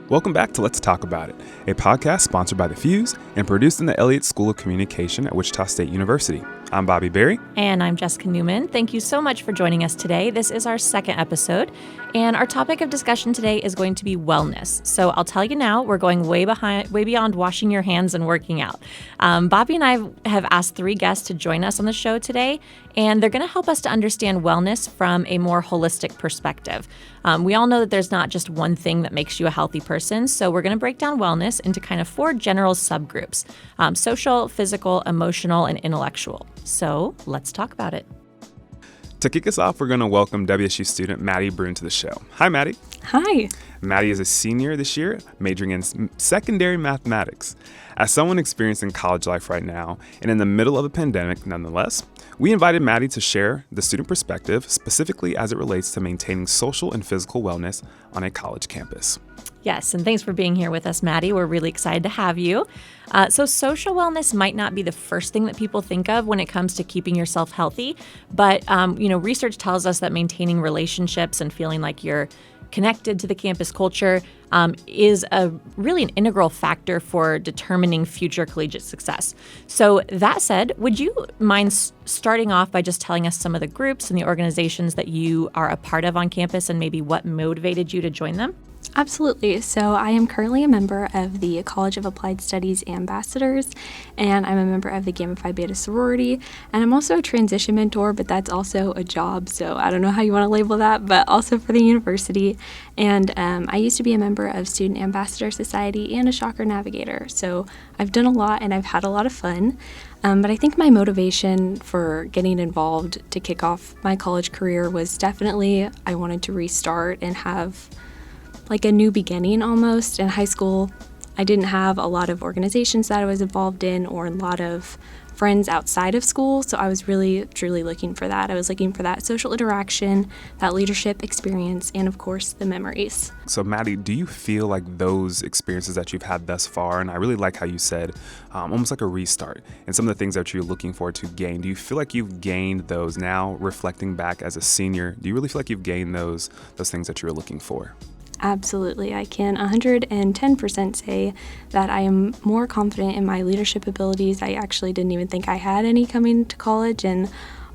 Welcome back to Let's Talk About It, a podcast sponsored by The Fuse and produced in the Elliott School of Communication at Wichita State University. I'm Bobby Berry. And I'm Jessica Newman. Thank you so much for joining us today. This is our second episode, and our topic of discussion today is going to be wellness. So I'll tell you now, we're going way beyond washing your hands and working out. Bobby and I have asked 3 guests to join us on the show today, and they're going to help us to understand wellness from a more holistic perspective. We all know that there's not just one thing that makes you a healthy person, so we're going to break down wellness into kind of 4 general subgroups: social, physical, emotional, and intellectual. So let's talk about it. To kick us off, we're going to welcome WSU student Maddie Bruun to the show. Hi, Maddie. Hi. Maddie is a senior this year, majoring in secondary mathematics. As someone experiencing college life right now, and in the middle of a pandemic nonetheless, we invited Maddie to share the student perspective, specifically as it relates to maintaining social and physical wellness on a college campus. Yes, and thanks for being here with us, Maddie. We're really excited to have you. So social wellness might not be the first thing that people think of when it comes to keeping yourself healthy, but research tells us that maintaining relationships and feeling like you're connected to the campus culture is really an integral factor for determining future collegiate success. So that said, would you mind starting off by just telling us some of the groups and the organizations that you are a part of on campus and maybe what motivated you to join them? Absolutely. So I am currently a member of the College of Applied Studies Ambassadors, and I'm a member of the Gamma Phi Beta sorority, and I'm also a transition mentor, but that's also a job, so I don't know how you want to label that, but also for the university. And I used to be a member of Student Ambassador Society and a Shocker Navigator, so I've done a lot and I've had a lot of fun. But I think my motivation for getting involved to kick off my college career was definitely I wanted to restart and have like a new beginning almost. In high school, I didn't have a lot of organizations that I was involved in or a lot of friends outside of school, so I was really, truly looking for that. I was looking for that social interaction, that leadership experience, and of course, the memories. So Maddie, do you feel like those experiences that you've had thus far, and I really like how you said almost like a restart, and some of the things that you're looking for to gain, do you feel like you've gained those now, reflecting back as a senior? Do you really feel like you've gained those things that you were looking for? Absolutely. I can 110% say that I am more confident in my leadership abilities. I actually didn't even think I had any coming to college, and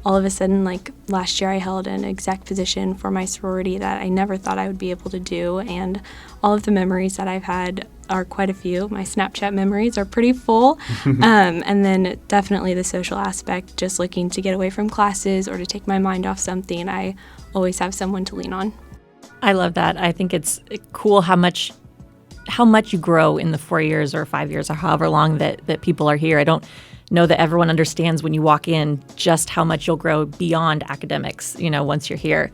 all of a sudden, like last year, I held an exec position for my sorority that I never thought I would be able to do, and all of the memories that I've had are quite a few. My Snapchat memories are pretty full, and then definitely the social aspect, just looking to get away from classes or to take my mind off something. I always have someone to lean on. I love that. I think it's cool how much you grow in the 4 years or 5 years or however long that people are here. I don't know that everyone understands when you walk in just how much you'll grow beyond academics, once you're here.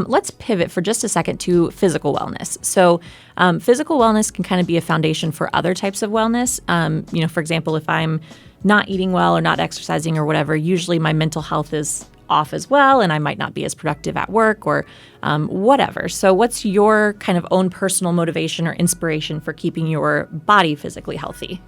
Let's pivot for just a second to physical wellness. So physical wellness can kind of be a foundation for other types of wellness. For example, if I'm not eating well or not exercising or whatever, usually my mental health is off as well, and I might not be as productive at work or whatever. So what's your kind of own personal motivation or inspiration for keeping your body physically healthy?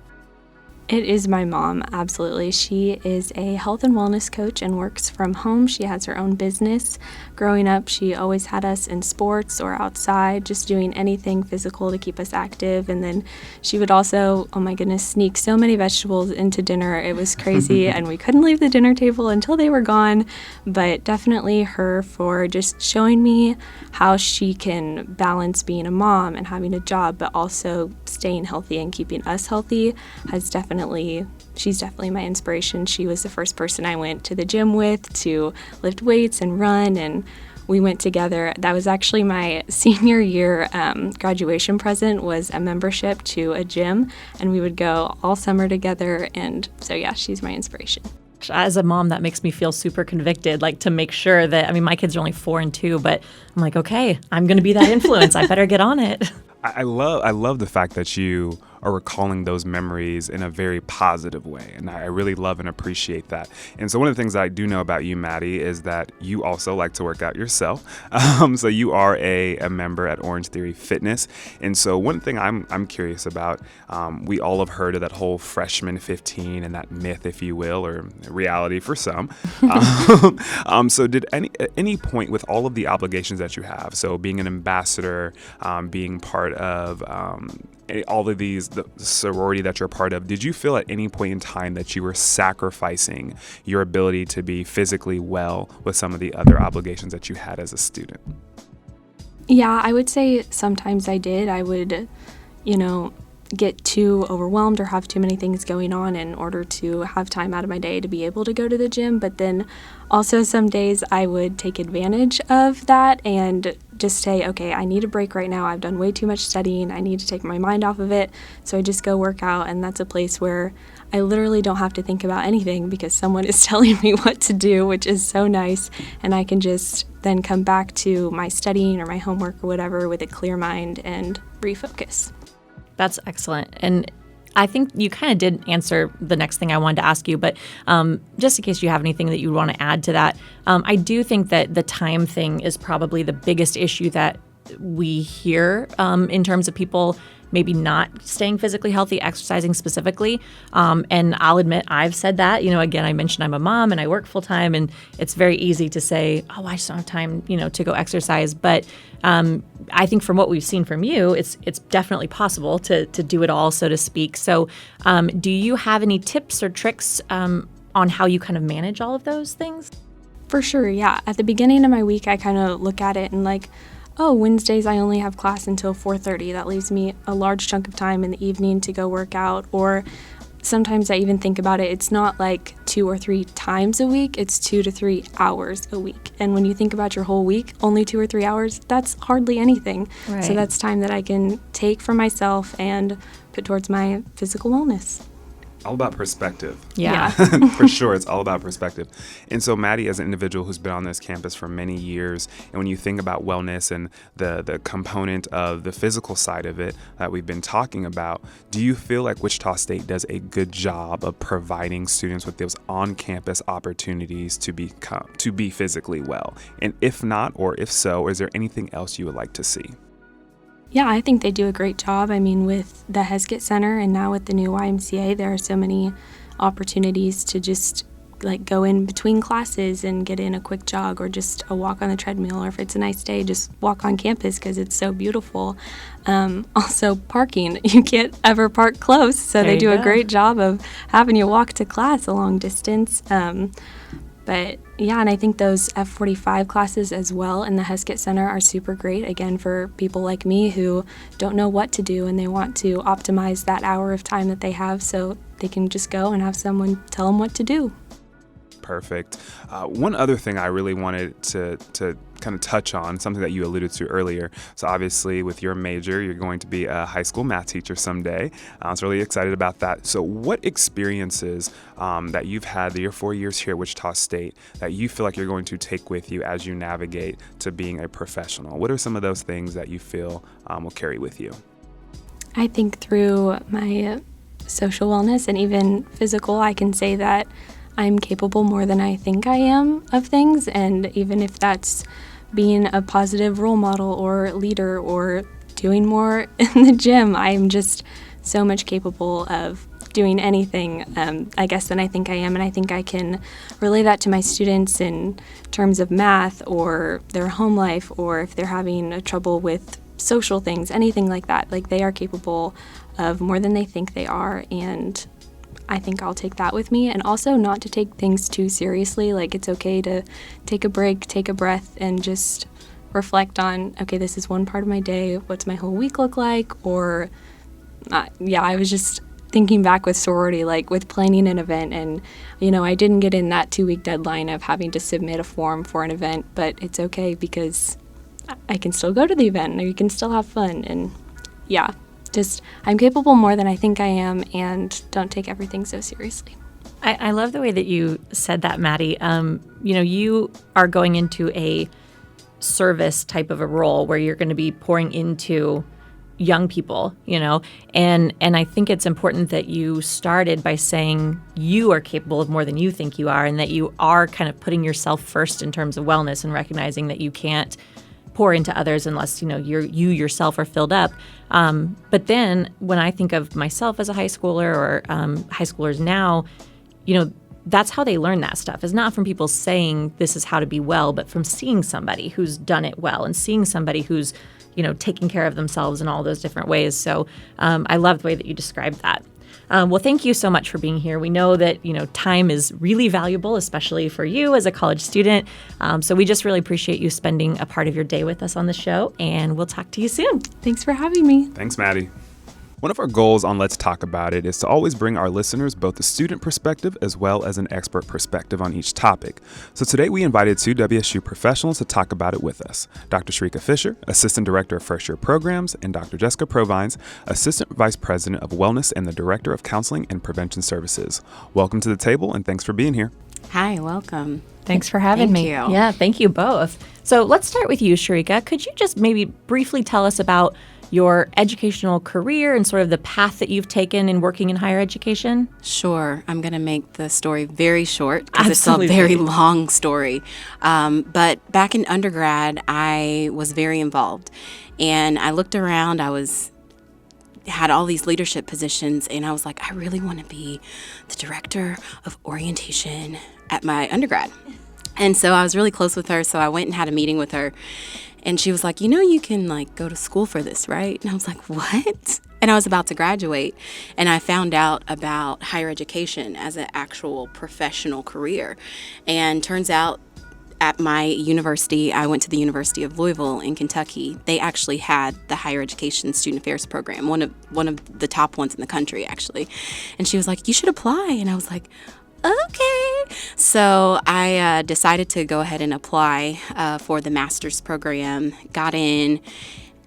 It is my mom, absolutely. She is a health and wellness coach and works from home. She has her own business. Growing up, she always had us in sports or outside, just doing anything physical to keep us active. And then she would also, oh my goodness, sneak so many vegetables into dinner. It was crazy, and we couldn't leave the dinner table until they were gone. But definitely her for just showing me how she can balance being a mom and having a job, but also staying healthy and keeping us healthy she's definitely my inspiration. She was the first person I went to the gym with to lift weights and run, and we went together. That was actually my senior year graduation present, was a membership to a gym, and we would go all summer together. And so, yeah, she's my inspiration. As a mom, that makes me feel super convicted, like to make sure that, my kids are only 4 and 2, but I'm like, okay, I'm going to be that influence. I better get on it. I love the fact that you are recalling those memories in a very positive way. And I really love and appreciate that. And so one of the things that I do know about you, Maddie, is that you also like to work out yourself. So you are a member at Orange Theory Fitness. And so one thing I'm curious about, we all have heard of that whole freshman 15 and that myth, if you will, or reality for some. So did at any point with all of the obligations that you have, so being an ambassador, being part of all of these, the sorority that you're part of, did you feel at any point in time that you were sacrificing your ability to be physically well with some of the other obligations that you had as a student? Yeah, I would say sometimes I did. I would, get too overwhelmed or have too many things going on in order to have time out of my day to be able to go to the gym. But then also some days I would take advantage of that and just say, okay, I need a break right now. I've done way too much studying. I need to take my mind off of it. So I just go work out, and that's a place where I literally don't have to think about anything because someone is telling me what to do, which is so nice. And I can just then come back to my studying or my homework or whatever with a clear mind and refocus. That's excellent. And I think you kind of did answer the next thing I wanted to ask you, but just in case you have anything that you want to add to that, I do think that the time thing is probably the biggest issue that we hear in terms of people maybe not staying physically healthy, exercising specifically. And I'll admit I've said that. Again, I mentioned I'm a mom and I work full time, and it's very easy to say, oh, I just don't have time, to go exercise. But I think from what we've seen from you, it's definitely possible to do it all, so to speak. So do you have any tips or tricks on how you kind of manage all of those things? For sure, yeah. At the beginning of my week, I kind of look at it and Wednesdays I only have class until 4:30. That leaves me a large chunk of time in the evening to go work out. Or sometimes I even think about it, it's not like 2 or 3 times a week, it's 2 to 3 hours a week. And when you think about your whole week, only 2 or 3 hours, that's hardly anything. Right. So that's time that I can take for myself and put towards my physical wellness. All about perspective. Yeah. For sure, it's all about perspective. And so Maddie, as an individual who's been on this campus for many years, and when you think about wellness and the component of the physical side of it that we've been talking about, do you feel like Wichita State does a good job of providing students with those on-campus opportunities to be physically well? And if not, or if so, is there anything else you would like to see? Yeah, I think they do a great job. I mean, with the Heskett Center and now with the new YMCA, there are so many opportunities to just go in between classes and get in a quick jog or just a walk on the treadmill, or if it's a nice day, just walk on campus because it's so beautiful. Also, parking. You can't ever park close, so they do a great job of having you walk to class a long distance. But yeah, and I think those F45 classes as well in the Heskett Center are super great, again, for people like me who don't know what to do and they want to optimize that hour of time that they have so they can just go and have someone tell them what to do. Perfect. One other thing I really wanted to kind of touch on, something that you alluded to earlier. So obviously with your major, you're going to be a high school math teacher someday. I was really excited about that. So what experiences that you've had your 4 years here at Wichita State that you feel like you're going to take with you as you navigate to being a professional? What are some of those things that you feel will carry with you? I think through my social wellness and even physical, I can say that I'm capable more than I think I am of things, and even if that's being a positive role model or leader or doing more in the gym, I'm just so much capable of doing anything, I guess, than I think I am, and I think I can relay that to my students in terms of math or their home life, or if they're having trouble with social things, anything like that. They are capable of more than they think they are, and I think I'll take that with me, and also not to take things too seriously. It's okay to take a break, take a breath, and just reflect on, okay, this is one part of my day. What's my whole week look like? Or, I was just thinking back with sorority, with planning an event, and, I didn't get in that 2-week deadline of having to submit a form for an event, but it's okay because I can still go to the event, or you can still have fun, and I'm capable more than I think I am, and don't take everything so seriously. I love the way that you said that, Maddie. You are going into a service type of a role where you're going to be pouring into young people, and I think it's important that you started by saying you are capable of more than you think you are, and that you are kind of putting yourself first in terms of wellness and recognizing that you can't pour into others unless you yourself are filled up. But then when I think of myself as a high schooler or high schoolers now, that's how they learn that stuff. It's not from people saying this is how to be well, but from seeing somebody who's done it well and seeing somebody who's taking care of themselves in all those different ways. So I love the way that you described that. Well, thank you so much for being here. We know that, time is really valuable, especially for you as a college student. So we just really appreciate you spending a part of your day with us on the show, and we'll talk to you soon. Thanks for having me. Thanks, Maddie. One of our goals on Let's Talk About It is to always bring our listeners both a student perspective as well as an expert perspective on each topic. So today we invited two WSU professionals to talk about it with us. Dr. Shareika Fisher, Assistant Director of First Year Programs, and Dr. Jessica Provines, Assistant Vice President of Wellness and the Director of Counseling and Prevention Services. Welcome to the table, and thanks for being here. Hi, welcome. Thanks for having me. Thank you. Yeah, thank you both. So let's start with you, Shareika. Could you just maybe briefly tell us about your educational career and sort of the path that you've taken in working in higher education? Sure. I'm going to make the story very short because it's Absolutely. a very long story. But back in undergrad, I was very involved. And I looked around, had all these leadership positions, and I was like, I really want to be the director of orientation at my undergrad. And so I was really close with her, so I went and had a meeting with her. And she was like, you can go to school for this, right? And I was like, what? And I was about to graduate, and I found out about higher education as an actual professional career. And turns out at my university, I went to the University of Louisville in Kentucky. They actually had the higher education student affairs program, one of the top ones in the country, actually. And she was like, you should apply. And I was like, okay. So I decided to go ahead and apply for the master's program, got in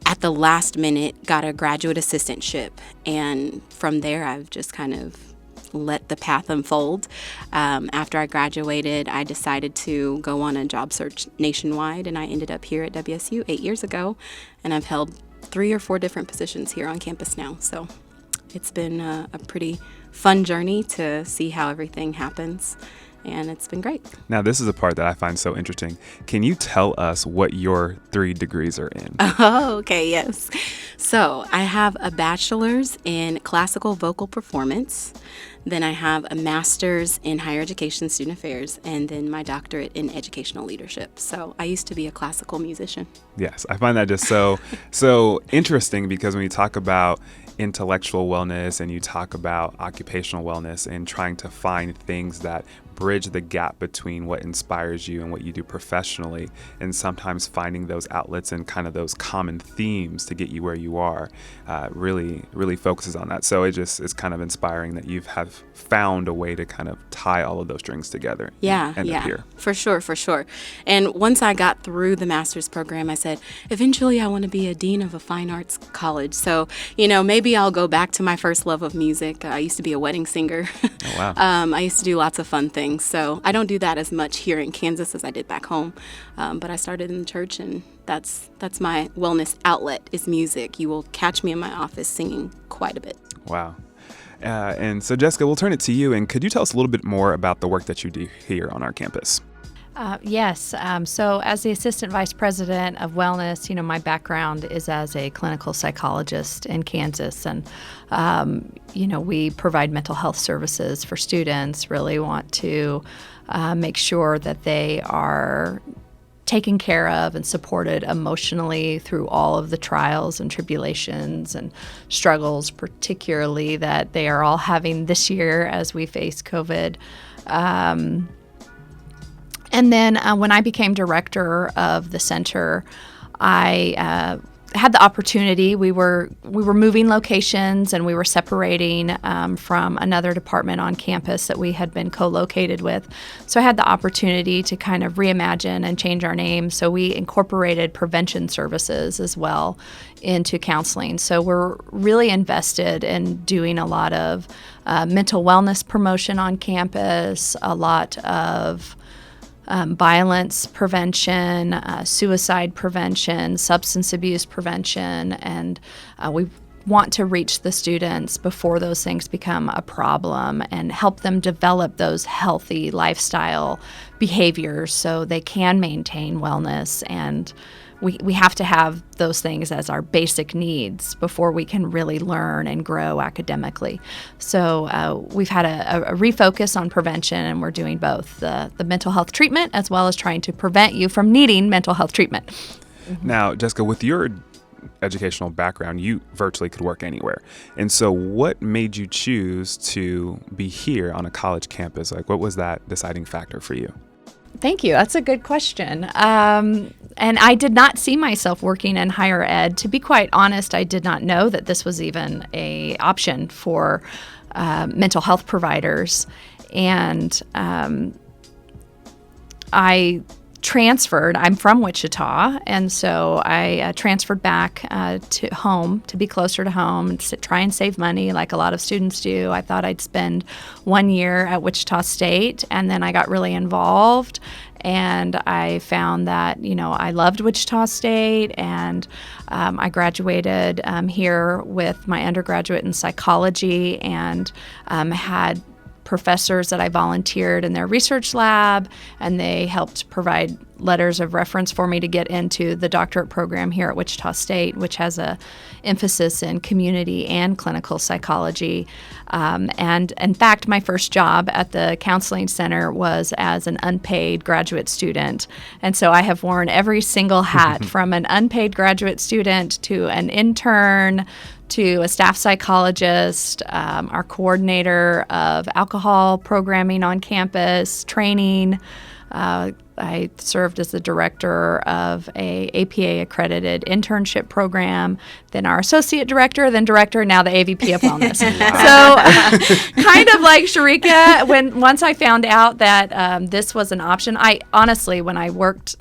at the last minute, got a graduate assistantship. And from there, I've just kind of let the path unfold. After I graduated, I decided to go on a job search nationwide, and I ended up here at WSU 8 years ago. And I've held 3 or 4 different positions here on campus now. So it's been a pretty fun journey to see how everything happens, and it's been great. Now, this is a part that I find so interesting. Can you tell us what your 3 degrees are in? Oh, okay, yes. So I have a bachelor's in classical vocal performance, then I have a master's in higher education student affairs, and then my doctorate in educational leadership. So I used to be a classical musician. Yes, I find that just so interesting, because when you talk about intellectual wellness and you talk about occupational wellness and trying to find things that bridge the gap between what inspires you and what you do professionally, and sometimes finding those outlets and kind of those common themes to get you where you are, really focuses on that. So it's kind of inspiring that you have found a way to kind of tie all of those strings together. Yeah, for sure. And once I got through the master's program, I said, eventually I want to be a dean of a fine arts college. So, maybe I'll go back to my first love of music. I used to be a wedding singer. Oh, wow. I used to do lots of fun things. So I don't do that as much here in Kansas as I did back home. But I started in the church, and that's my wellness outlet is music. You will catch me in my office singing quite a bit. Wow. And so, Jessica, we'll turn it to you. And could you tell us a little bit more about the work that you do here on our campus? Yes. So as the Assistant Vice President of Wellness, my background is as a clinical psychologist in Kansas. And, we provide mental health services for students, really want to make sure that they are taken care of and supported emotionally through all of the trials and tribulations and struggles, particularly that they are all having this year as we face COVID. And then when I became director of the center, I had the opportunity. We were moving locations, and we were separating from another department on campus that we had been co-located with. So I had the opportunity to kind of reimagine and change our name. So we incorporated prevention services as well into counseling. So we're really invested in doing a lot of mental wellness promotion on campus, a lot of violence prevention, suicide prevention, substance abuse prevention, and we want to reach the students before those things become a problem and help them develop those healthy lifestyle behaviors so they can maintain wellness. And we have to have those things as our basic needs before we can really learn and grow academically. So we've had a refocus on prevention, and we're doing both the mental health treatment as well as trying to prevent you from needing mental health treatment. Now, Jessica, with your educational background, you virtually could work anywhere. And so what made you choose to be here on a college campus? Like, what was that deciding factor for you? Thank you. That's a good question. And I did not see myself working in higher ed. To be quite honest, I did not know that this was even an option for mental health providers. And I transferred. I'm from Wichita, and so I transferred back to home to be closer to home and try and save money like a lot of students do. I thought I'd spend 1 year at Wichita State, and then I got really involved, and I found that, I loved Wichita State, and I graduated here with my undergraduate in psychology, and had professors that I volunteered in their research lab, and they helped provide letters of reference for me to get into the doctorate program here at Wichita State, which has a emphasis in community and clinical psychology. And in fact, my first job at the counseling center was as an unpaid graduate student. And so I have worn every single hat from an unpaid graduate student to an intern to a staff psychologist, our coordinator of alcohol programming on campus, training. I served as the director of a APA accredited internship program, then our associate director, then director, now the AVP of wellness. So kind of like Shareika, once I found out that this was an option, I honestly, when I worked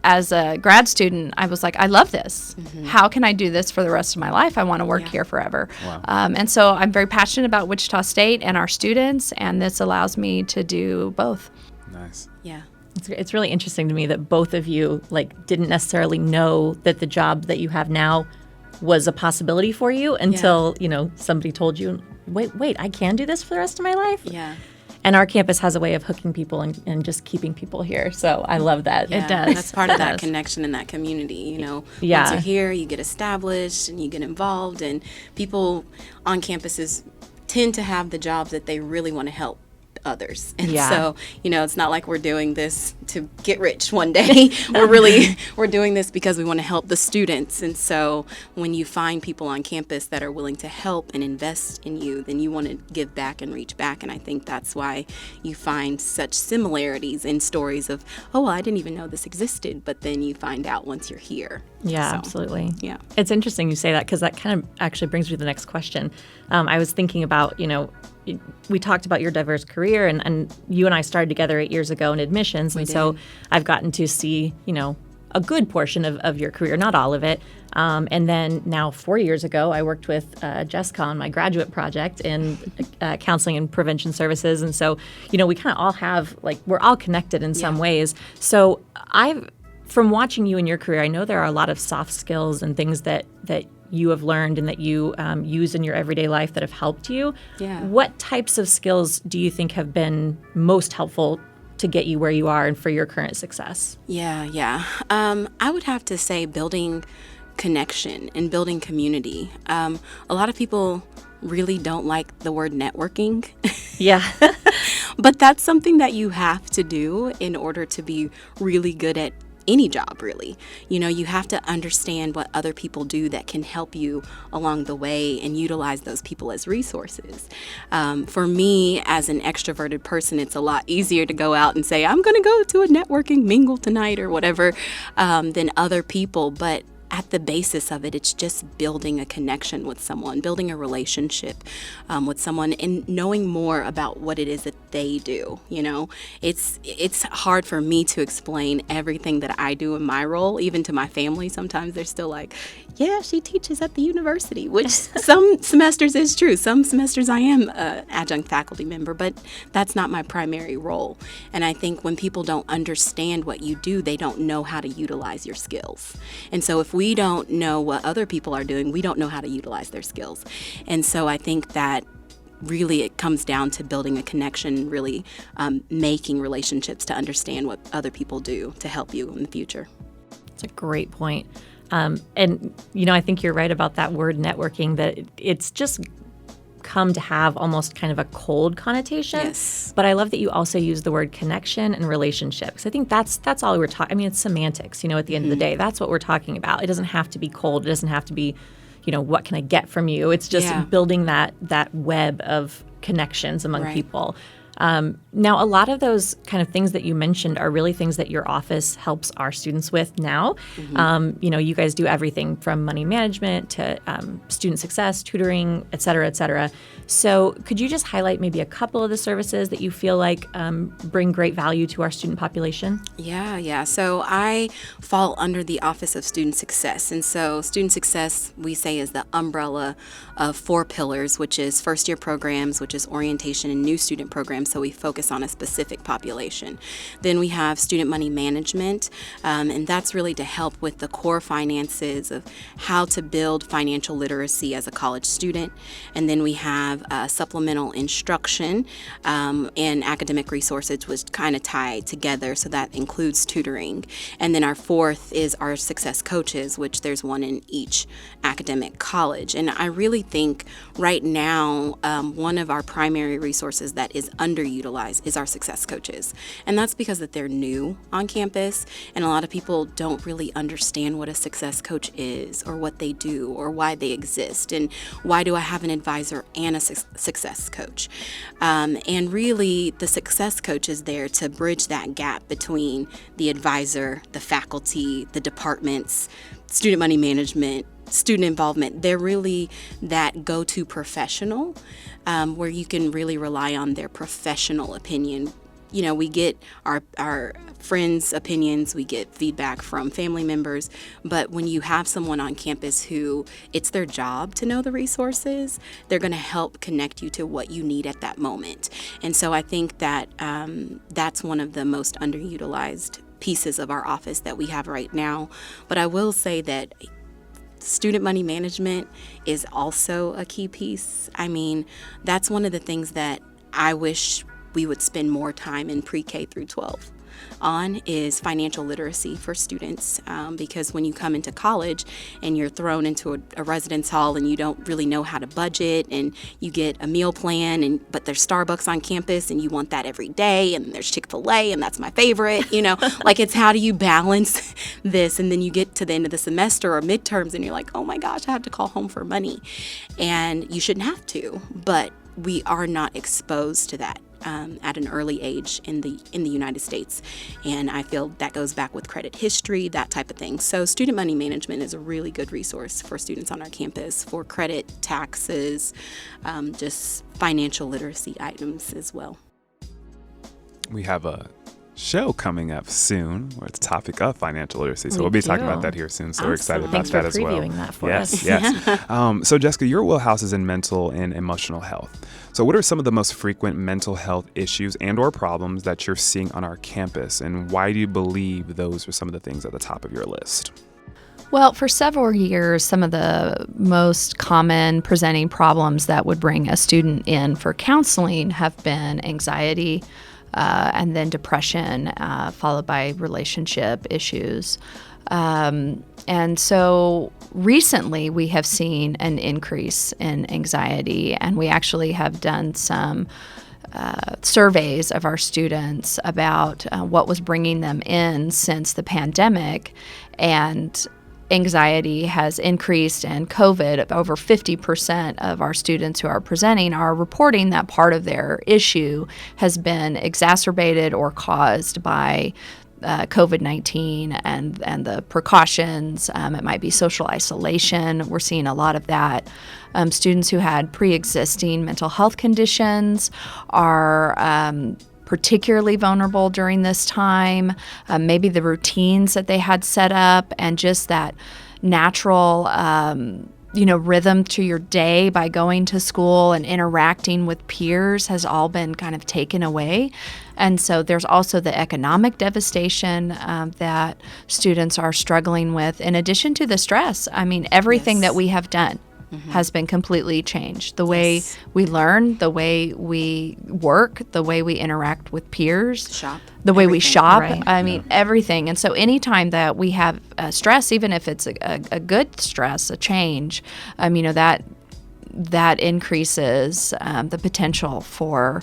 as a grad student, I was like, I love this. Mm-hmm. How can I do this for the rest of my life? I want to work here forever. Wow. And so I'm very passionate about Wichita State and our students, and this allows me to do both. Nice. Yeah. It's really interesting to me that both of you didn't necessarily know that the job that you have now was a possibility for you until, somebody told you, wait, I can do this for the rest of my life? Yeah. And our campus has a way of hooking people and just keeping people here. So I love that. Yeah, it does. That's part of that connection in that community. Once you're here, you get established and you get involved. And people on campuses tend to have the jobs that they really want to help others. And so, it's not like we're doing this to get rich one day. We're doing this because we want to help the students. And so when you find people on campus that are willing to help and invest in you, then you want to give back and reach back. And I think that's why you find such similarities in stories of, I didn't even know this existed, but then you find out once you're here. Yeah, absolutely. Yeah. It's interesting you say that, because that kind of actually brings me to the next question. I was thinking about, we talked about your diverse career, and you and I started together 8 years ago in admissions. So I've gotten to see, a good portion of your career, not all of it. And then now 4 years ago, I worked with Jessica on my graduate project in counseling and prevention services. And so, we kind of all have, we're all connected in some ways. So from watching you in your career, I know there are a lot of soft skills and things that you have learned and that you use in your everyday life that have helped you. Yeah. What types of skills do you think have been most helpful to get you where you are and for your current success? Yeah. I would have to say building connection and building community. A lot of people really don't like the word networking. Yeah. But that's something that you have to do in order to be really good at any job, really. You have to understand what other people do that can help you along the way and utilize those people as resources. For me, as an extroverted person, it's a lot easier to go out and say, I'm going to go to a networking mingle tonight or whatever, than other people. But at the basis of it, it's just building a connection with someone, building a relationship with someone, and knowing more about what it is that they do. It's hard for me to explain everything that I do in my role, even to my family. Sometimes they're still like, yeah, she teaches at the university, which some semesters is true. Some semesters I am an adjunct faculty member, but that's not my primary role. And I think when people don't understand what you do, they don't know how to utilize your skills. And so if we don't know what other people are doing, we don't know how to utilize their skills. And so I think that really it comes down to building a connection, really making relationships to understand what other people do to help you in the future. That's a great point. And, I think you're right about that word networking, that it's just come to have almost kind of a cold connotation. Yes. But I love that you also use the word connection and relationships. I think that's all we're talking. I mean, it's semantics, at the end of the day. That's what we're talking about. It doesn't have to be cold. It doesn't have to be, what can I get from you? It's just building that web of connections among people. Now, a lot of those kind of things that you mentioned are really things that your office helps our students with now. You guys do everything from money management to student success, tutoring, et cetera, et cetera. So could you just highlight maybe a couple of the services that you feel like bring great value to our student population? Yeah. So I fall under the Office of Student Success. And so student success, we say, is the umbrella of 4 pillars, which is first-year programs, which is orientation and new student programs. So we focus on a specific population. Then we have student money management, and that's really to help with the core finances of how to build financial literacy as a college student. And then we have supplemental instruction and academic resources, which kind of tie together. So that includes tutoring. And then our 4th is our success coaches, which there's one in each academic college. And I really think right now, one of our primary resources that is underutilized is our success coaches. And that's because that they're new on campus, and a lot of people don't really understand what a success coach is or what they do or why they exist and why do I have an advisor and a success coach. And really the success coach is there to bridge that gap between the advisor, the faculty, the departments, student money management, student involvement. They're really that go-to professional where you can really rely on their professional opinion. We get our friends' opinions, we get feedback from family members, but when you have someone on campus who it's their job to know the resources, they're going to help connect you to what you need at that moment. And so I think that that's one of the most underutilized pieces of our office that we have right now. But I will say that student money management is also a key piece. I mean, that's one of the things that I wish we would spend more time in pre-K through 12 on, is financial literacy for students, because when you come into college and you're thrown into a residence hall and you don't really know how to budget, and you get a meal plan, but there's Starbucks on campus and you want that every day, and there's Chick-fil-A and that's my favorite, like it's how do you balance this? And then you get to the end of the semester or midterms and you're like, oh my gosh, I have to call home for money. And you shouldn't have to, but we are not exposed to that at an early age in the United States. And I feel that goes back with credit history, that type of thing. So student money management is a really good resource for students on our campus for credit, taxes, just financial literacy items as well. We have a show coming up soon where it's a topic of financial literacy. So we'll be talking about that here soon. So we're excited about that as well. Thanks for previewing that for us. Yes. So Jessica, your wheelhouse is in mental and emotional health. So what are some of the most frequent mental health issues and or problems that you're seeing on our campus? And why do you believe those are some of the things at the top of your list? Well, for several years, some of the most common presenting problems that would bring a student in for counseling have been anxiety, and then depression, followed by relationship issues. And so recently we have seen an increase in anxiety, and we actually have done some surveys of our students about what was bringing them in since the pandemic, and anxiety has increased, and COVID, over 50% of our students who are presenting are reporting that part of their issue has been exacerbated or caused by COVID-19 and the precautions. It might be social isolation. We're seeing a lot of that. Students who had pre-existing mental health conditions are particularly vulnerable during this time. Maybe the routines that they had set up and just that natural rhythm to your day by going to school and interacting with peers has all been kind of taken away. And so there's also the economic devastation that students are struggling with, in addition to the stress. I mean, everything that we have done has been completely changed. The way we learn, the way we work, the way we interact with peers, Shop. the way we shop. Right. I mean, everything. And so anytime that we have stress, even if it's a good stress, a change, that increases the potential for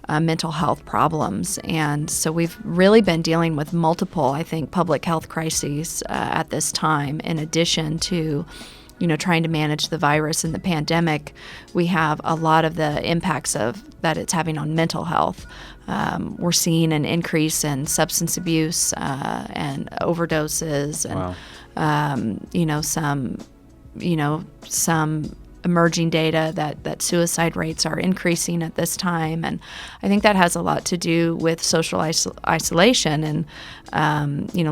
mental health problems. And so we've really been dealing with multiple, I think, public health crises at this time, in addition to trying to manage the virus and the pandemic. We have a lot of the impacts of that it's having on mental health. We're seeing an increase in substance abuse and overdoses, and some emerging data that suicide rates are increasing at this time. And I think that has a lot to do with social isolation. And,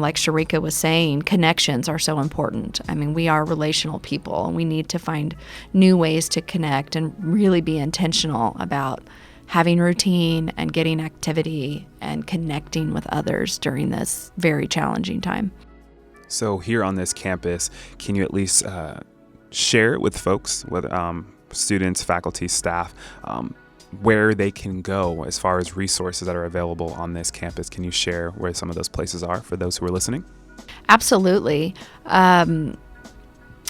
like Shareika was saying, connections are so important. I mean, we are relational people, and we need to find new ways to connect and really be intentional about having routine and getting activity and connecting with others during this very challenging time. So here on this campus, can you at least share with folks, whether students, faculty, staff, where they can go as far as resources that are available on this campus? Can you share where some of those places are for those who are listening? Absolutely.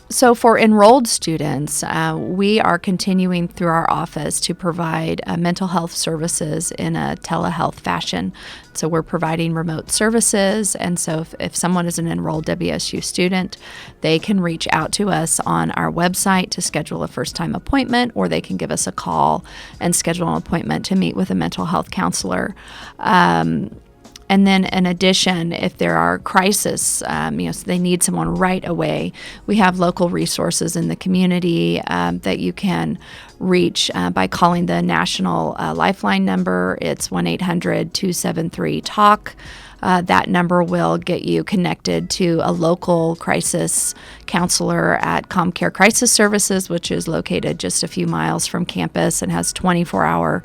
So for enrolled students, we are continuing through our office to provide mental health services in a telehealth fashion. So we're providing remote services, and so if someone is an enrolled WSU student, they can reach out to us on our website to schedule a first-time appointment, or they can give us a call and schedule an appointment to meet with a mental health counselor. And then in addition, if there are crises, so they need someone right away, we have local resources in the community that you can reach by calling the national lifeline number. It's 1-800-273-TALK. That number will get you connected to a local crisis counselor at ComCare Crisis Services, which is located just a few miles from campus and has 24-hour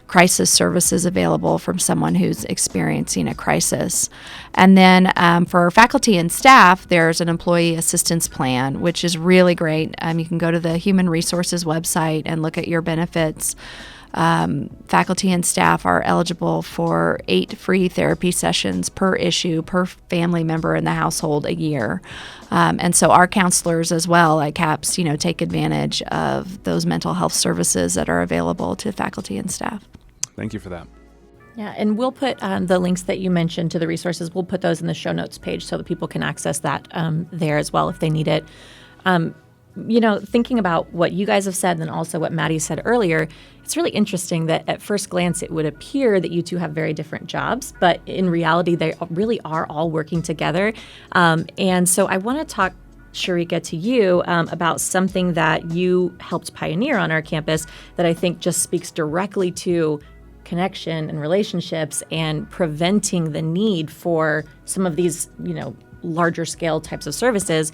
crisis services available from someone who's experiencing a crisis. And then for faculty and staff, there's an employee assistance plan, which is really great. You can go to the Human Resources website and look at your benefits. Faculty and staff are eligible for 8 free therapy sessions per issue per family member in the household a year. And so our counselors as well at CAPS, take advantage of those mental health services that are available to faculty and staff. Thank you for that. Yeah, and we'll put the links that you mentioned to the resources, we'll put those in the show notes page so that people can access that there as well if they need it. Thinking about what you guys have said and also what Maddie said earlier, it's really interesting that at first glance it would appear that you two have very different jobs, but in reality they really are all working together. And so I want to talk, Shareika, to you about something that you helped pioneer on our campus that I think just speaks directly to connection and relationships and preventing the need for some of these, larger scale types of services,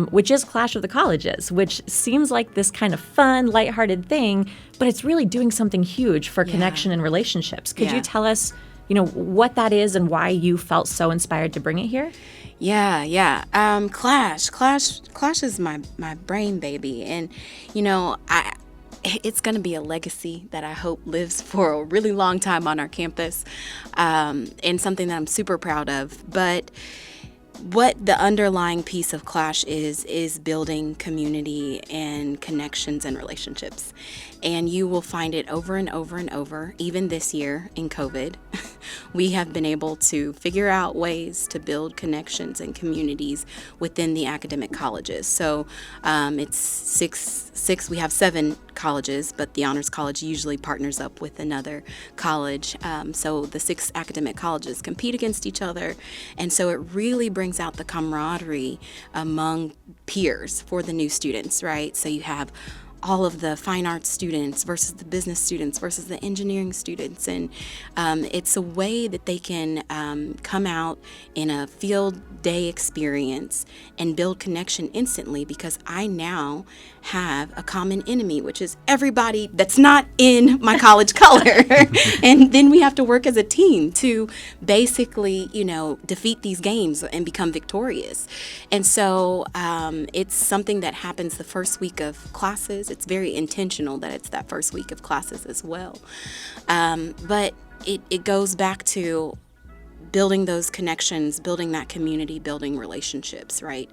which is Clash of the Colleges, which seems like this kind of fun, lighthearted thing, but it's really doing something huge for connection and relationships. Could you tell us, what that is and why you felt so inspired to bring it here? Yeah. Clash is my brain baby, and it's going to be a legacy that I hope lives for a really long time on our campus, and something that I'm super proud of. But what the underlying piece of Clash is building community and connections and relationships. And you will find it over and over and over, even this year in COVID. we have been able to figure out ways to build connections and communities within the academic colleges. So it's six. We have 7 colleges, but the Honors College usually partners up with another college. So the 6 academic colleges compete against each other, and so it really brings out the camaraderie among peers for the new students, right? So you have all of the fine arts students versus the business students versus the engineering students. And it's a way that they can come out in a field day experience and build connection instantly, because I now have a common enemy, which is everybody that's not in my college color. And then we have to work as a team to basically, defeat these games and become victorious. And so it's something that happens the first week of classes. It's very intentional that it's that first week of classes as well. But it goes back to building those connections, building that community, building relationships, right?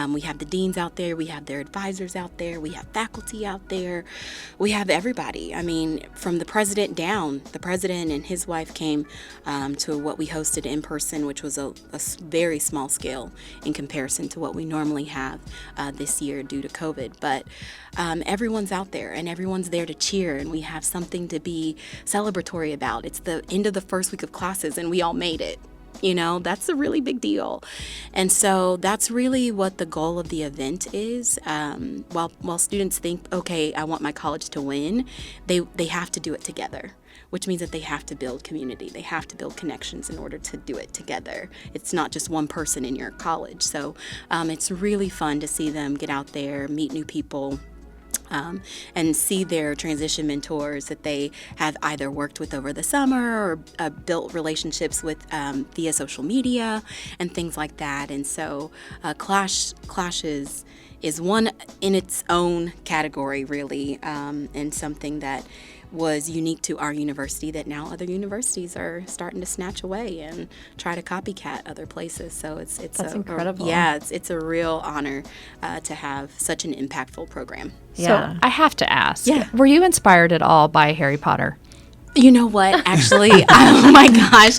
We have the deans out there, we have their advisors out there, we have faculty out there, we have everybody. I mean, from the president down. The president and his wife came to what we hosted in person, which was a very small scale in comparison to what we normally have this year due to COVID. But everyone's out there and everyone's there to cheer, and we have something to be celebratory about. It's the end of the first week of classes and we all made it. That's a really big deal. And so that's really what the goal of the event is. While students think, okay, I want my college to win, they have to do it together, which means that they have to build community. They have to build connections in order to do it together. It's not just one person in your college. So it's really fun to see them get out there, meet new people, and see their transition mentors that they have either worked with over the summer or built relationships with via social media and things like that. And so Clashes is one in its own category, really, and something that was unique to our university that now other universities are starting to snatch away and try to copycat other places. So it's incredible. It's a real honor to have such an impactful program. Yeah. So I have to ask, were you inspired at all by Harry Potter? You know what, actually, oh my gosh.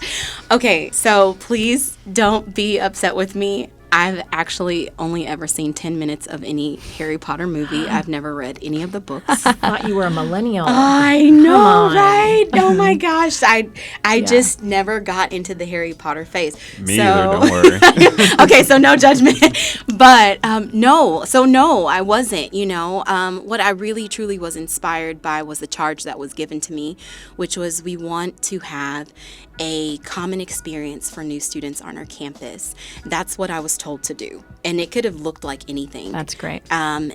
Okay, so please don't be upset with me. I've actually only ever seen 10 minutes of any Harry Potter movie. I've never read any of the books. I thought you were a millennial. I know, right? Oh my gosh. I just never got into the Harry Potter phase. Me either, don't worry. Okay, so no judgment. But no, I wasn't, What I really truly was inspired by was the charge that was given to me, which was we want to have a common experience for new students on our campus. That's what I was told to do. And it could have looked like anything. That's great. And,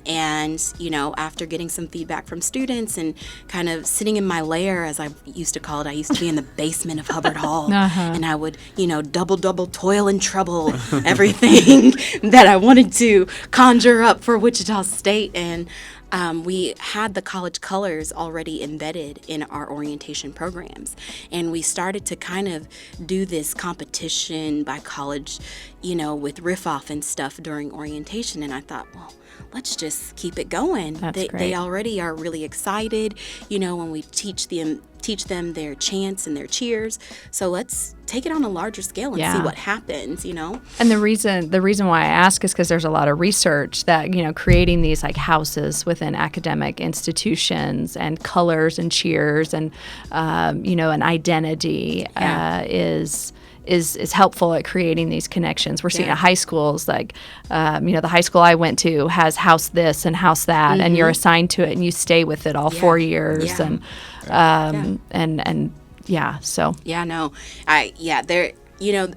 after getting some feedback from students and kind of sitting in my lair, as I used to call it, I used to be in the basement of Hubbard Hall. And I would, double toil and trouble everything that I wanted to conjure up for Wichita State. And we had the college colors already embedded in our orientation programs. And we started to kind of do this competition by college, with riff-off and stuff during orientation. And I thought, well, let's just keep it going. They already are really excited, when we teach them their chants and their cheers. So let's take it on a larger scale and see what happens, And the reason why I ask is because there's a lot of research that, creating these like houses within academic institutions and colors and cheers and, an identity is helpful at creating these connections. We're seeing at high schools, like, the high school I went to has house this and house that, and you're assigned to it and you stay with it all 4 years. So.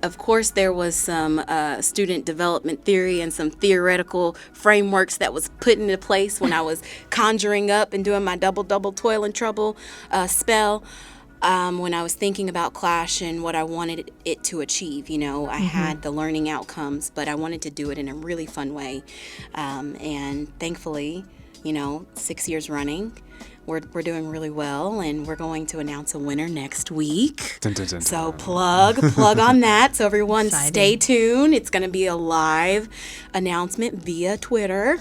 Of course there was some student development theory and some theoretical frameworks that was put into place when I was conjuring up and doing my double toil and trouble spell. When I was thinking about Clash and what I wanted it to achieve, I had the learning outcomes, but I wanted to do it in a really fun way. And thankfully, 6 years running, we're doing really well, and we're going to announce a winner next week. Dun, dun, dun, dun. So plug on that. So everyone stay tuned. It's going to be a live announcement via Twitter.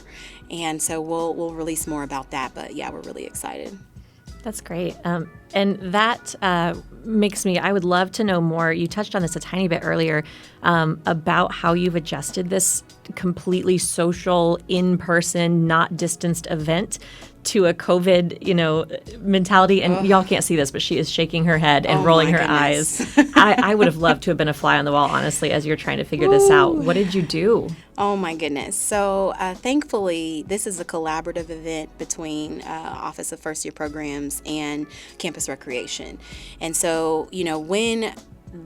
And so we'll release more about that. But yeah, we're really excited. That's great. And that makes me, I would love to know more. You touched on this a tiny bit earlier about how you've adjusted this completely social, in-person, not distanced event to a COVID, mentality. And y'all can't see this, but she is shaking her head and rolling her eyes. I would have loved to have been a fly on the wall, honestly, as you're trying to figure this out. What did you do? Oh my goodness. So thankfully, this is a collaborative event between Office of First Year Programs and Campus Recreation. And so, when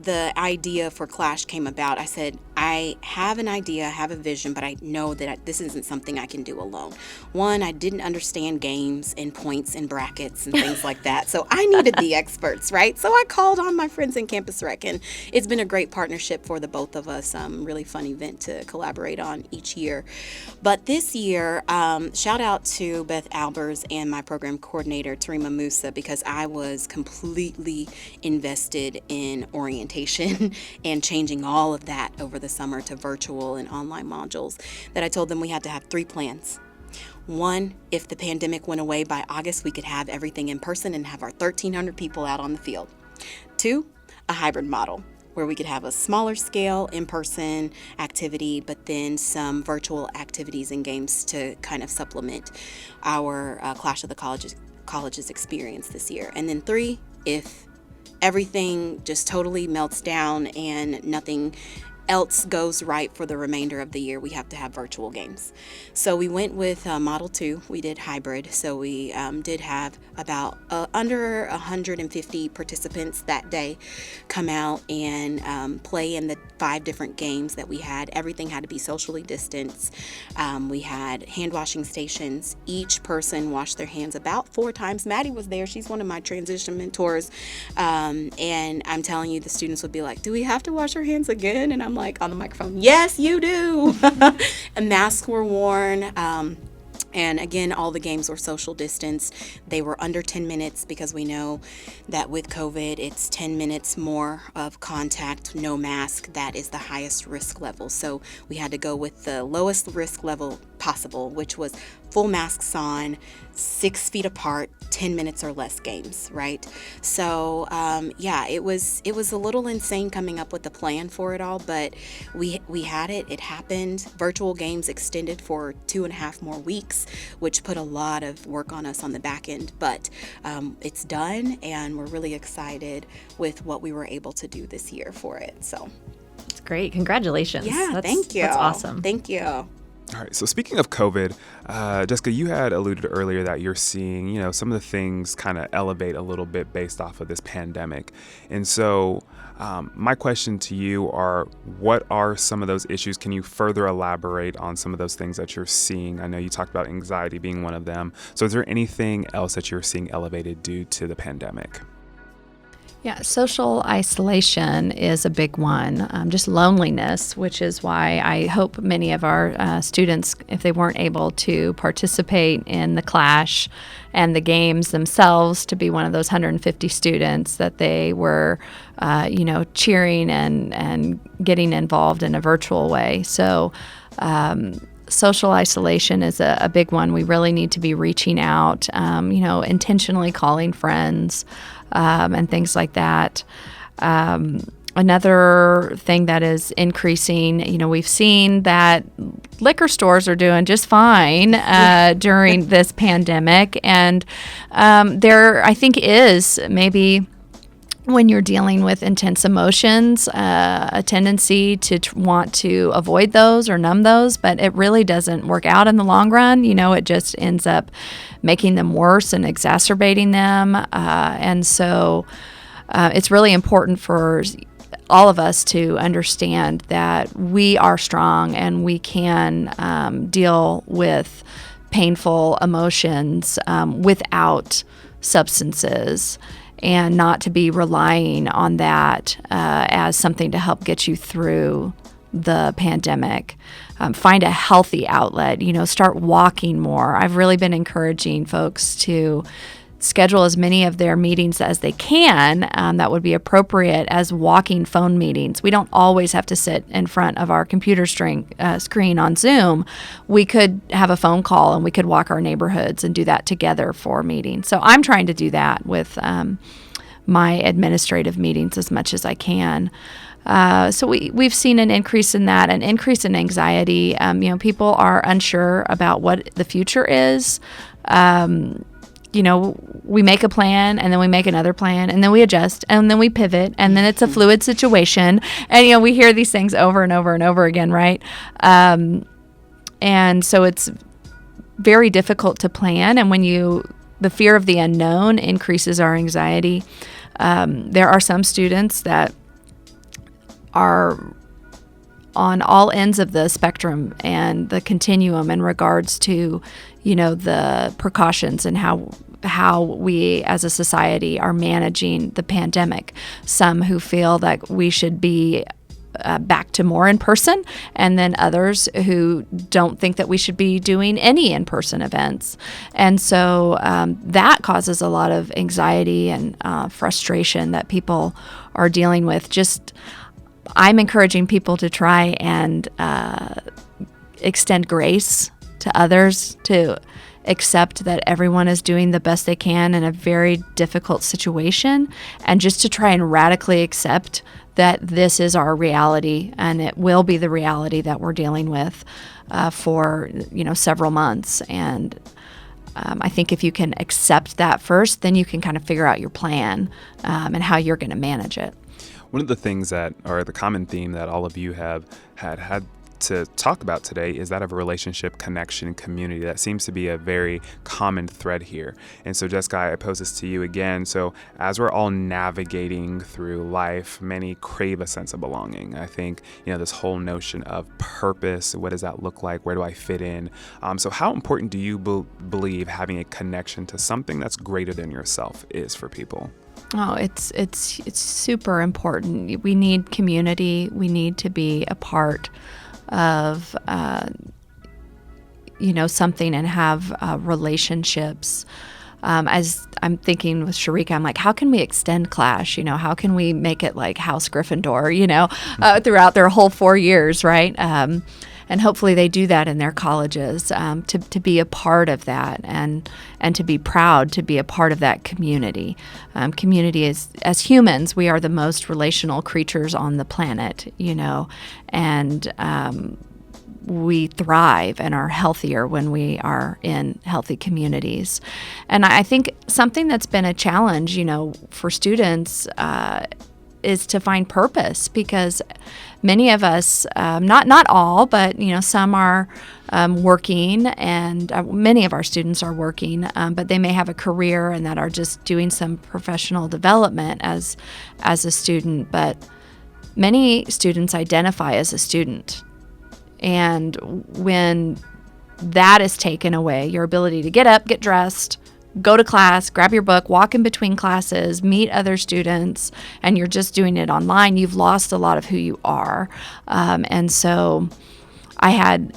the idea for Clash came about, I said, I have an idea, I have a vision, but I know that this isn't something I can do alone. One, I didn't understand games and points and brackets and things like that. So I needed the experts, right? So I called on my friends in Campus Rec, and it's been a great partnership for the both of us. Really fun event to collaborate on each year. But this year, shout out to Beth Albers and my program coordinator, Tarima Musa, because I was completely invested in orientation and changing all of that over the summer to virtual and online modules, that I told them we had to have 3 plans. 1, if the pandemic went away by August, we could have everything in person and have our 1,300 people out on the field. 2, a hybrid model where we could have a smaller scale in-person activity, but then some virtual activities and games to kind of supplement our Clash of the Colleges experience this year. And then 3, if everything just totally melts down and nothing else goes right for the remainder of the year, we have to have virtual games. So we went with Model 2. We did hybrid. So we did have about under 150 participants that day come out and play in the 5 different games that we had. Everything had to be socially distanced. We had hand washing stations. Each person washed their hands about 4 times. Maddie was there. She's one of my transition mentors. And I'm telling you, the students would be like, do we have to wash our hands again? And I'm like on the microphone, yes, you do. And masks were worn. And again, all the games were social distance. They were under 10 minutes because we know that with COVID, it's 10 minutes more of contact, no mask. That is the highest risk level. So we had to go with the lowest risk level possible, which was full masks on, 6 feet apart, 10 minutes or less games, right? So it was a little insane coming up with the plan for it all, but we had it. It happened. Virtual games extended for 2.5 more weeks, which put a lot of work on us on the back end, but it's done, and we're really excited with what we were able to do this year for it. So it's great. Congratulations. Yeah, thank you. That's awesome. Thank you. All right, so speaking of COVID, Jessica, you had alluded earlier that you're seeing, some of the things kind of elevate a little bit based off of this pandemic. And so my question to you are, what are some of those issues? Can you further elaborate on some of those things that you're seeing? I know you talked about anxiety being one of them. So is there anything else that you're seeing elevated due to the pandemic? Yeah, social isolation is a big one, just loneliness, which is why I hope many of our students, if they weren't able to participate in the Clash and the games themselves, to be one of those 150 students, that they were, cheering and getting involved in a virtual way. So social isolation is a big one. We really need to be reaching out, intentionally calling friends, and things like that. Another thing that is increasing, we've seen that liquor stores are doing just fine during this pandemic. And there, I think, is maybe, when you're dealing with intense emotions, a tendency to want to avoid those or numb those, but it really doesn't work out in the long run. It just ends up making them worse and exacerbating them. And so it's really important for all of us to understand that we are strong and we can deal with painful emotions without substances, and not to be relying on that as something to help get you through the pandemic. Find a healthy outlet, start walking more. I've really been encouraging folks to schedule as many of their meetings as they can that would be appropriate as walking phone meetings. We don't always have to sit in front of our computer screen on Zoom. We could have a phone call and we could walk our neighborhoods and do that together for meetings. So I'm trying to do that with my administrative meetings as much as I can. So we've seen an increase in that, an increase in anxiety. People are unsure about what the future is. We make a plan and then we make another plan and then we adjust and then we pivot and then it's a fluid situation. And, we hear these things over and over and over again, right? And so it's very difficult to plan. And when the fear of the unknown increases our anxiety. There are some students that are on all ends of the spectrum and the continuum in regards to, the precautions and how we as a society are managing the pandemic. Some who feel that we should be back to more in person, and then others who don't think that we should be doing any in-person events. And so that causes a lot of anxiety and frustration that people are dealing with. I'm encouraging people to try and extend grace to others, to accept that everyone is doing the best they can in a very difficult situation, and just to try and radically accept that this is our reality and it will be the reality that we're dealing with for several months. And I think if you can accept that first, then you can kind of figure out your plan and how you're going to manage it. One of the things the common theme that all of you have had to talk about today is that of a relationship, connection, community. That seems to be a very common thread here. And so, Jessica, I pose this to you again. So as we're all navigating through life, many crave a sense of belonging. I think, this whole notion of purpose, what does that look like? Where do I fit in? So how important do you believe having a connection to something that's greater than yourself is for people? Oh, it's super important. We need community. We need to be a part of something and have relationships. As I'm thinking with Shareika, I'm like, how can we extend Clash? How can we make it like House Gryffindor, throughout their whole 4 years, right? And hopefully they do that in their colleges, to be a part of that and to be proud to be a part of that community. Community is, as humans, we are the most relational creatures on the planet, and we thrive and are healthier when we are in healthy communities. And I think something that's been a challenge, for students is to find purpose, because many of us, not all, but some are working, and many of our students are working, but they may have a career and that are just doing some professional development as a student. But many students identify as a student, and when that is taken away, your ability to get up, get dressed, go to class, grab your book, walk in between classes, meet other students, and you're just doing it online, you've lost a lot of who you are. And so I had,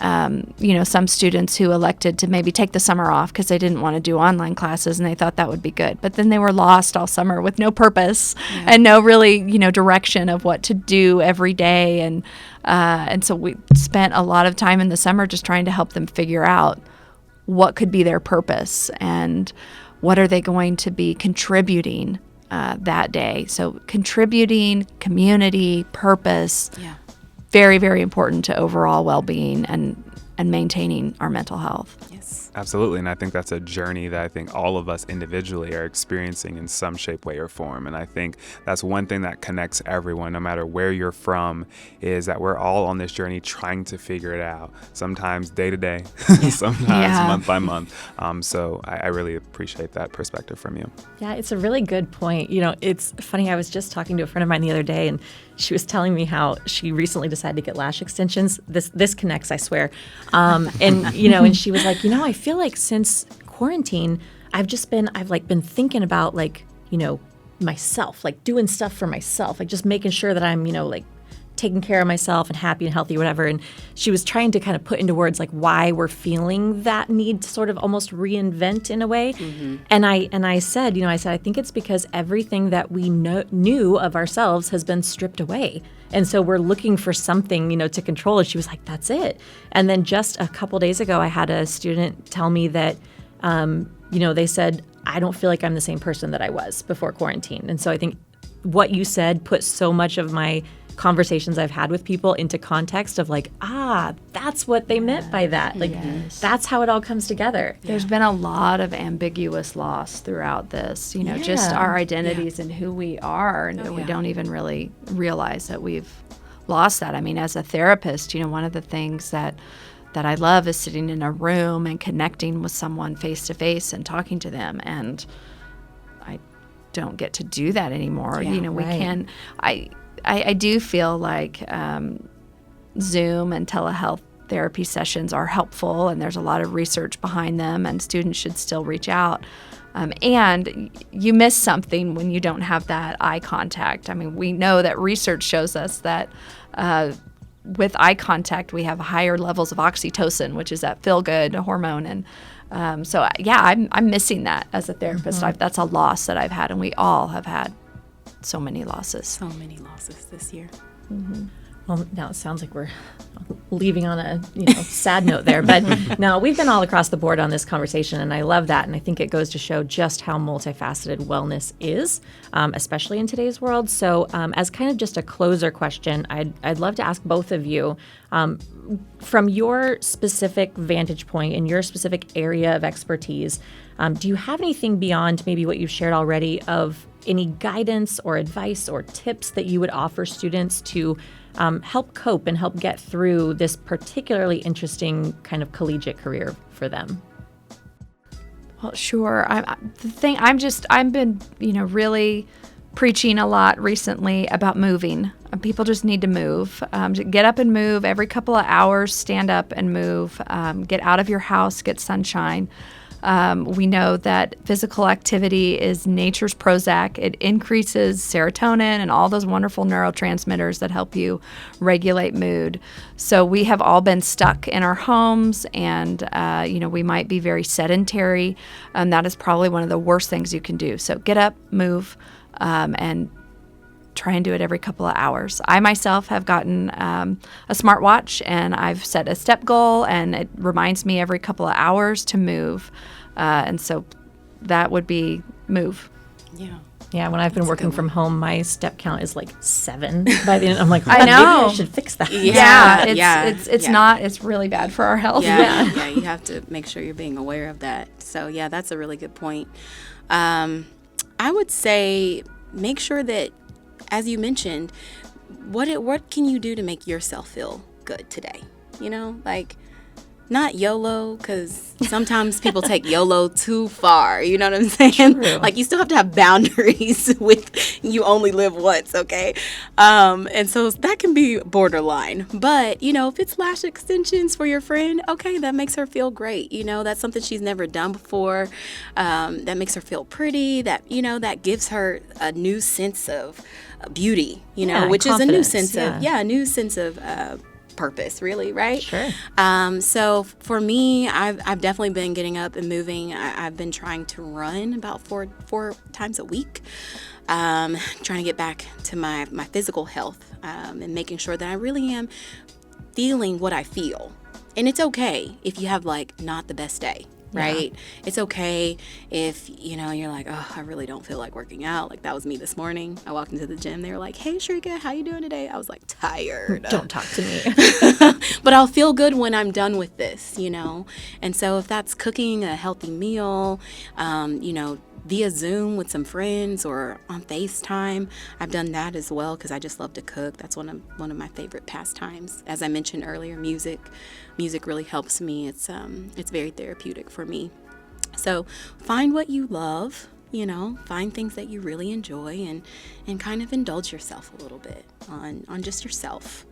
some students who elected to maybe take the summer off because they didn't want to do online classes and they thought that would be good. But then they were lost all summer with no purpose and no really, direction of what to do every day. And so we spent a lot of time in the summer just trying to help them figure out what could be their purpose and what are they going to be contributing that day. So contributing, community, purpose, very, very important to overall well-being and maintaining our mental health. Yes. Absolutely. And I think that's a journey that I think all of us individually are experiencing in some shape, way, or form. And I think that's one thing that connects everyone, no matter where you're from, is that we're all on this journey trying to figure it out, sometimes day to day, sometimes month by month. So I really appreciate that perspective from you. Yeah, it's a really good point. It's funny. I was just talking to a friend of mine the other day, and she was telling me how she recently decided to get lash extensions. This connects, I swear. And she was like, I feel like since quarantine, I've been thinking about myself, like doing stuff for myself, like just making sure that I'm, taking care of myself and happy and healthy, whatever. And she was trying to kind of put into words like why we're feeling that need to sort of almost reinvent in a way. And I said, I think it's because everything that we knew of ourselves has been stripped away. And so we're looking for something, to control it. She was like, that's it. And then just a couple days ago, I had a student tell me that, they said, I don't feel like I'm the same person that I was before quarantine. And so I think what you said put so much of my conversations I've had with people into context of like, that's what they meant by that. Like, that's how it all comes together. There's been a lot of ambiguous loss throughout this, just our identities and who we are. And we don't even really realize that we've lost that. I mean, as a therapist, one of the things that I love is sitting in a room and connecting with someone face to face and talking to them. And I don't get to do that anymore. We can. I do feel like Zoom and telehealth therapy sessions are helpful, and there's a lot of research behind them, and students should still reach out. And you miss something when you don't have that eye contact. I mean, we know that research shows us that with eye contact, we have higher levels of oxytocin, which is that feel-good hormone. And I'm missing that as a therapist. That's a loss that I've had, and we all have had so many losses. So many losses this year. Well, now it sounds like we're leaving on a sad note there, but no, we've been all across the board on this conversation, and I love that, and I think it goes to show just how multifaceted wellness is, especially in today's world. So, as kind of just a closer question, I'd love to ask both of you, from your specific vantage point in your specific area of expertise, do you have anything beyond maybe what you've shared already of any guidance or advice or tips that you would offer students to help cope and help get through this particularly interesting kind of collegiate career for them? Well, sure. I've been, really preaching a lot recently about moving. People just need to move. Get up and move every couple of hours. Stand up and move. Get out of your house. Get sunshine. We know that physical activity is nature's Prozac. It increases serotonin and all those wonderful neurotransmitters that help you regulate mood. So we have all been stuck in our homes, and we might be very sedentary, and that is probably one of the worst things you can do. So get up, move, and try and do it every couple of hours. I myself have gotten a smartwatch, and I've set a step goal, and it reminds me every couple of hours to move. And so that would be move. Yeah, when I've been working from home, my step count is like 7 by the end. I'm like, I know. Maybe I should fix that. It's really bad for our health. Yeah, you have to make sure you're being aware of that. So that's a really good point. I would say make sure that, as you mentioned, what can you do to make yourself feel good today? Not YOLO, because sometimes people take YOLO too far. You know what I'm saying? True. Like, you still have to have boundaries with you only live once, okay? And so that can be borderline. But, if it's lash extensions for your friend, okay, that makes her feel great. That's something she's never done before. That makes her feel pretty. That gives her a new sense of beauty, which is a new sense of purpose, really, right? Sure. So for me, I've definitely been getting up and moving. I've been trying to run about four times a week, trying to get back to my physical health, and making sure that I really am feeling what I feel. And it's okay if you have not the best day. Right? Yeah. It's okay if, you're like, oh, I really don't feel like working out. Like, that was me this morning. I walked into the gym. They were like, hey, Shareika, how you doing today? I was like, tired. Don't talk to me. But I'll feel good when I'm done with this, And so if that's cooking a healthy meal, via Zoom with some friends or on FaceTime, I've done that as well because I just love to cook. That's one of my favorite pastimes. As I mentioned earlier, music really helps me. It's very therapeutic for me. So find what you love, find things that you really enjoy, and kind of indulge yourself a little bit on just yourself.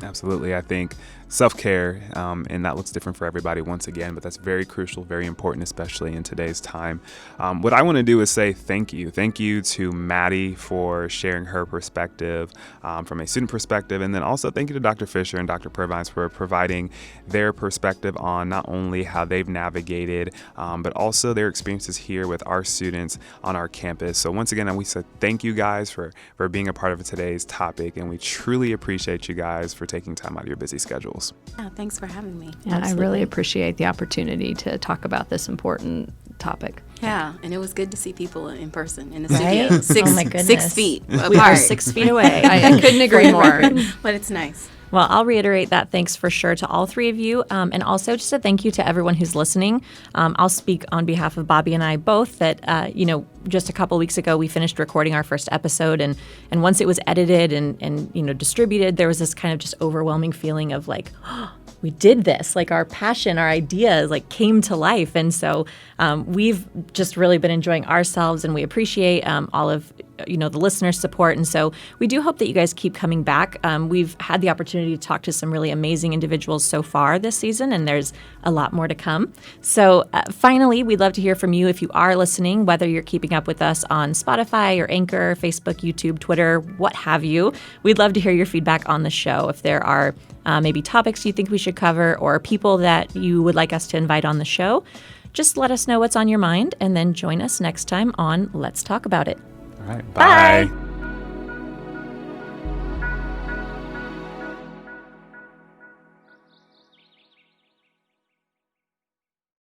Absolutely. I think self-care, and that looks different for everybody once again, but that's very crucial, very important, especially in today's time. What I want to do is say thank you. Thank you to Maddie for sharing her perspective from a student perspective, and then also thank you to Dr. Fisher and Dr. Provines for providing their perspective on not only how they've navigated, but also their experiences here with our students on our campus. So once again, we said thank you guys for being a part of today's topic, and we truly appreciate you guys for taking time out of your busy schedules. Yeah, thanks for having me. Yeah, I really appreciate the opportunity to talk about this important topic. Yeah, and it was good to see people in person in the Right? studio. Oh my goodness. 6 feet We are apart. 6 feet away. I couldn't agree more. But it's nice. Well, I'll reiterate that thanks for sure to all three of you. And also just a thank you to everyone who's listening. I'll speak on behalf of Bobby and I both that, just a couple weeks ago, we finished recording our first episode. And once it was edited and distributed, there was this kind of just overwhelming feeling of like, oh, we did this, like our passion, our ideas like came to life. And so we've just really been enjoying ourselves, and we appreciate all of the listeners' support. And so we do hope that you guys keep coming back. We've had the opportunity to talk to some really amazing individuals so far this season, and there's a lot more to come. So finally, we'd love to hear from you if you are listening, whether you're keeping up with us on Spotify or Anchor, Facebook, YouTube, Twitter, what have you. We'd love to hear your feedback on the show. If there are maybe topics you think we should cover or people that you would like us to invite on the show, just let us know what's on your mind, and then join us next time on Let's Talk About It. All right. Bye.